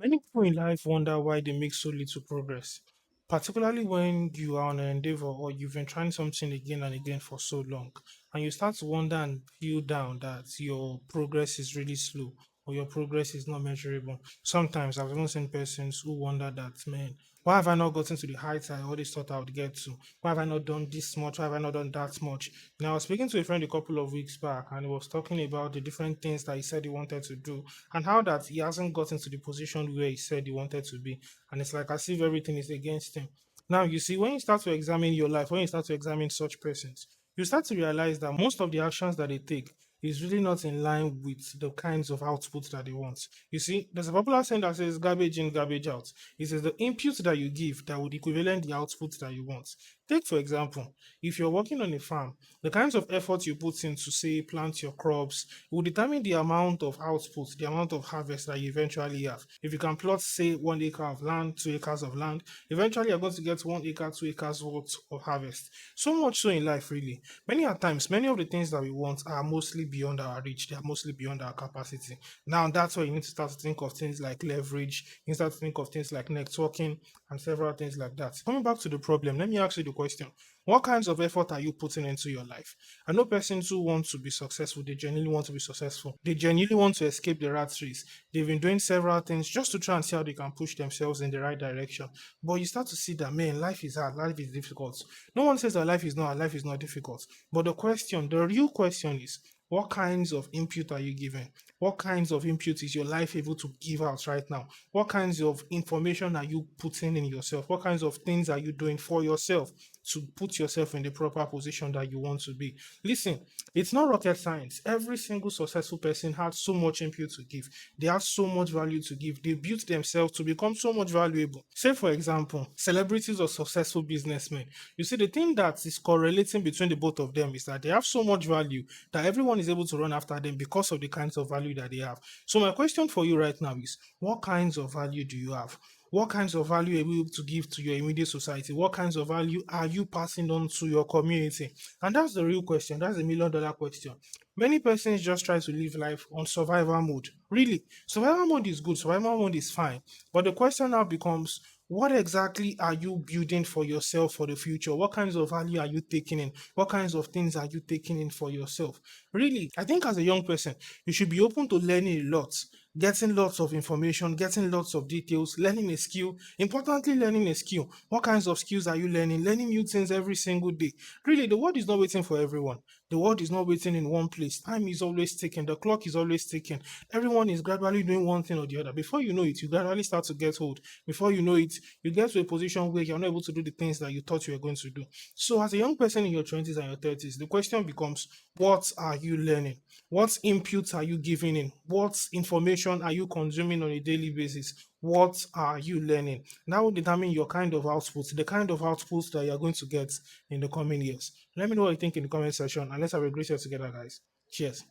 Many people in life wonder why they make so little progress, particularly when you are on an endeavor or you've been trying something again and again for so long. And you start to wonder and feel down that your progress is really slow or your progress is not measurable. Sometimes I've even seen persons who wonder that, man, why have I not gotten to the heights I always thought I would get to? Why have I not done this much? Why have I not done that much? Now, I was speaking to a friend a couple of weeks back and he was talking about the different things that he said he wanted to do and how that he hasn't gotten to the position where he said he wanted to be. And it's like as if everything is against him. Now, you see, when you start to examine your life, when you start to examine such persons, you start to realize that most of the actions that they take is really not in line with the kinds of output that they want. You see, there's a popular saying that says garbage in, garbage out. It says the input that you give that would equivalent the output that you want. Take, for example, if you're working on a farm, the kinds of effort you put in to say plant your crops will determine the amount of output, the amount of harvest that you eventually have. If you can plot, say, 1 acre of land, 2 acres of land, eventually you're going to get 1 acre, 2 acres worth of harvest. So much so in life, really. Many a times, many of the things that we want are mostly beyond our reach, they are mostly beyond our capacity. Now, that's why you need to start to think of things like leverage, you start to think of things like networking, and several things like that. Coming back to the problem, let me ask you the question: what kinds of effort are you putting into your life? I know persons who want to be successful, they genuinely want to be successful. They genuinely want to escape the rat race. They've been doing several things just to try and see how they can push themselves in the right direction. But you start to see that, man, life is hard, life is difficult. No one says that life is not difficult. But the question, the real question is, what kinds of input are you giving? What kinds of input is your life able to give out right now? What kinds of information are you putting in yourself? What kinds of things are you doing for yourself to put yourself in the proper position that you want to be? Listen, it's not rocket science. Every single successful person has so much input to give. They have so much value to give. They built themselves to become so much valuable. Say, for example, celebrities or successful businessmen. You see, the thing that is correlating between the both of them is that they have so much value that everyone is able to run after them because of the kinds of value that they have. So, my question for you right now is, what kinds of value do you have? What kinds of value are you able to give to your immediate society? What kinds of value are you passing on to your community? And that's the real question. That's the $1 million question. Many persons just try to live life on survival mode. Really, survival mode is good, survival mode is fine. But the question now becomes, what exactly are you building for yourself for the future? What kinds of value are you taking in? What kinds of things are you taking in for yourself? Really, I think as a young person, you should be open to learning a lot, getting lots of information, getting lots of details, learning a skill. Importantly, learning a skill. What kinds of skills are you learning? Learning new things every single day. Really, the world is not waiting for everyone. The world is not waiting in one place. Time is always ticking. The clock is always ticking. Everyone is gradually doing one thing or the other. Before you know it, you gradually start to get old. Before you know it, you get to a position where you're not able to do the things that you thought you were going to do. So, as a young person in your 20s and your 30s, the question becomes, what are you learning? What inputs are you giving in? What information are you consuming on a daily basis? What are you learning? That will determine your kind of output, the kind of outputs that you're going to get in the coming years. Let me know what you think in the comment section, and let's have a great year together, guys. Cheers.